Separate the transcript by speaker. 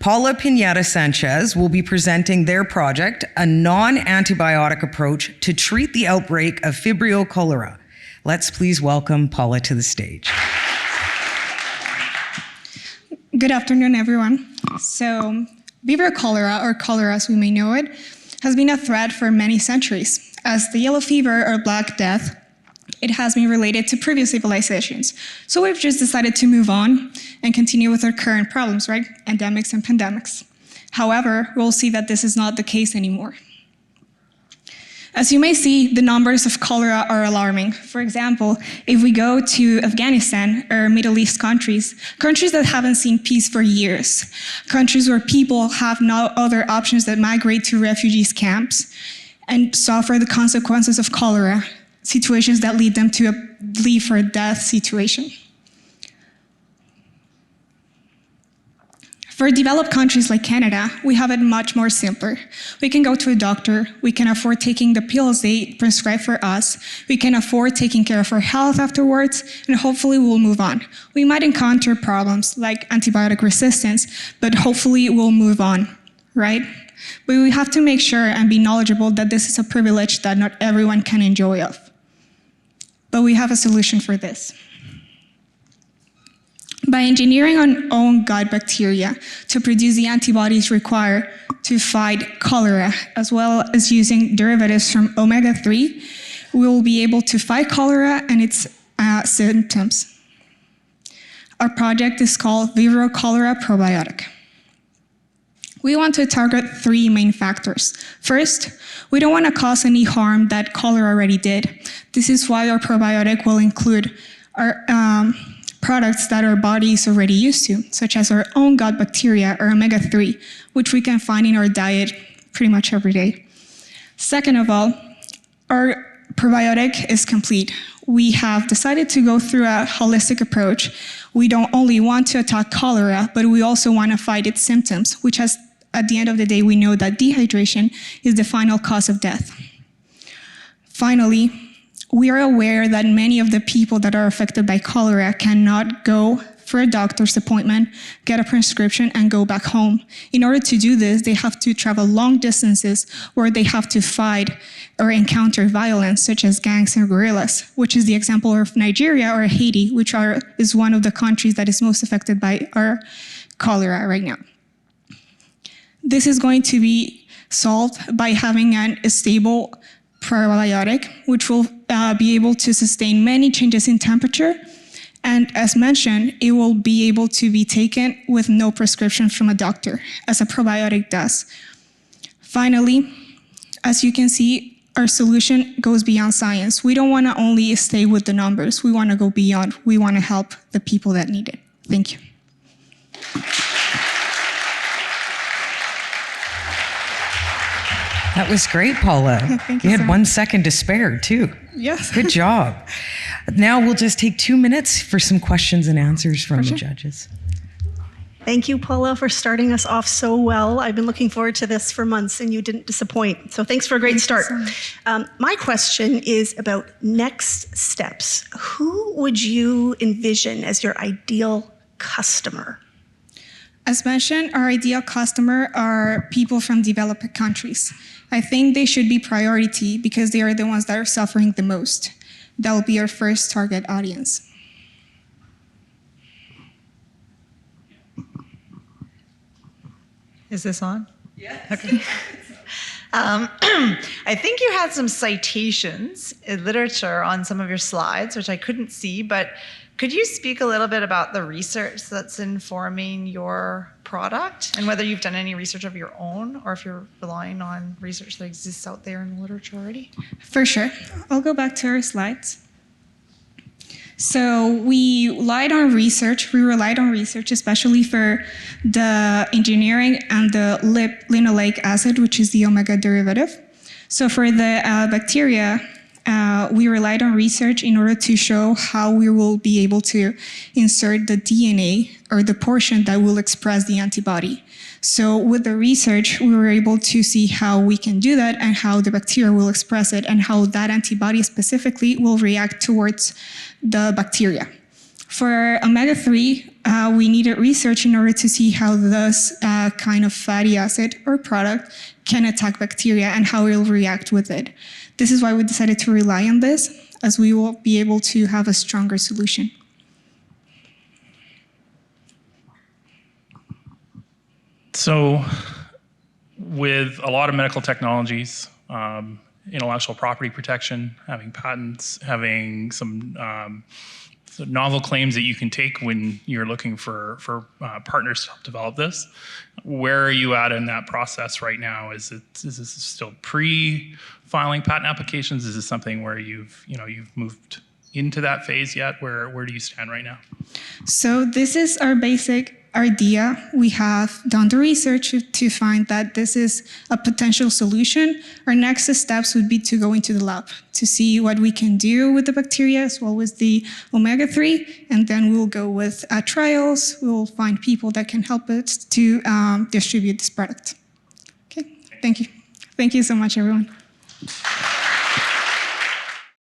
Speaker 1: Paula Pineda Sanchez will be presenting their project, a non-antibiotic approach to treat the outbreak of Vibrio cholera. Let's please welcome Paula to the stage.
Speaker 2: Good afternoon, everyone. So, Vibrio cholera, or cholera as we may know it, has been a threat for many centuries. As the yellow fever or Black Death, it has been related to previous civilizations. So we've just decided to move on and continue with our current problems, right? Endemics and pandemics. However, we'll see that this is not the case anymore. As you may see, the numbers of cholera are alarming. For example, if we go to Afghanistan or Middle East countries that haven't seen peace for years, countries where people have no other options than migrate to refugees camps and suffer the consequences of cholera, situations that lead them to a life or death situation. For developed countries like Canada, we have it much more simpler. We can go to a doctor, we can afford taking the pills they prescribe for us, we can afford taking care of our health afterwards, and hopefully we'll move on. We might encounter problems like antibiotic resistance, but hopefully we'll move on, right? But we have to make sure and be knowledgeable that this is a privilege that not everyone can enjoy of. But we have a solution for this. By engineering our own gut bacteria to produce the antibodies required to fight cholera, as well as using derivatives from omega-3, we will be able to fight cholera and its symptoms. Our project is called Vibrio Cholera Probiotic. We want to target 3 main factors. First, we don't want to cause any harm that cholera already did. This is why our probiotic will include our products that our body is already used to, such as our own gut bacteria or omega-3, which we can find in our diet pretty much every day. Second of all, our probiotic is complete. We have decided to go through a holistic approach. We don't only want to attack cholera, but we also want to fight its symptoms, which has, at the end of the day, we know that dehydration is the final cause of death. Finally, we are aware that many of the people that are affected by cholera cannot go for a doctor's appointment, get a prescription, and go back home. In order to do this, they have to travel long distances where they have to fight or encounter violence, such as gangs and guerrillas, which is the example of Nigeria or Haiti, which is one of the countries that is most affected by our cholera right now. This is going to be solved by having a stable probiotic, which will be able to sustain many changes in temperature. And as mentioned, it will be able to be taken with no prescription from a doctor, as a probiotic does. Finally, as you can see, our solution goes beyond science. We don't want to only stay with the numbers. We want to go beyond. We want to help the people that need it. Thank you.
Speaker 1: That was great, Paula.
Speaker 2: Yeah, thank you
Speaker 1: had
Speaker 2: so
Speaker 1: 1 second to spare, too.
Speaker 2: Yes.
Speaker 1: Good job. Now we'll just take 2 minutes for some questions and answers from the judges.
Speaker 3: Thank you, Paula, for starting us off so well. I've been looking forward to this for months, and you didn't disappoint. So thanks for a great start. My question is about next steps. Who would you envision as your ideal customer?
Speaker 2: As mentioned, our ideal customer are people from developed countries. I think they should be priority because they are the ones that are suffering the most. That will be our first target audience.
Speaker 4: Is this on? Yeah. Okay. I think you had some citations in literature on some of your slides, which I couldn't see, but could you speak a little bit about the research that's informing your product and whether you've done any research of your own or if you're relying on research that exists out there in the literature already?
Speaker 2: For sure. I'll go back to our slides. So we relied on research, especially for the engineering and the linoleic acid, which is the omega derivative. So for the bacteria, we relied on research in order to show how we will be able to insert the DNA or the portion that will express the antibody. So with the research, we were able to see how we can do that and how the bacteria will express it and how that antibody specifically will react towards the bacteria. For omega-3, we needed research in order to see how this kind of fatty acid or product can attack bacteria and how it will react with it. This is why we decided to rely on this, as we will be able to have a stronger solution.
Speaker 5: So with a lot of medical technologies, intellectual property protection, having patents, having some novel claims that you can take when you're looking for partners to help develop this. Where are you at in that process right now? Is this still pre-filing patent applications? Is this something where you've moved into that phase yet? Where do you stand right now?
Speaker 2: So this is our basic idea. We have done the research to find that this is a potential solution. Our next steps would be to go into the lab to see what we can do with the bacteria as well as the omega-3, and then we'll go with trials. We'll find people that can help us to distribute this product. Okay, thank you. Thank you so much, everyone.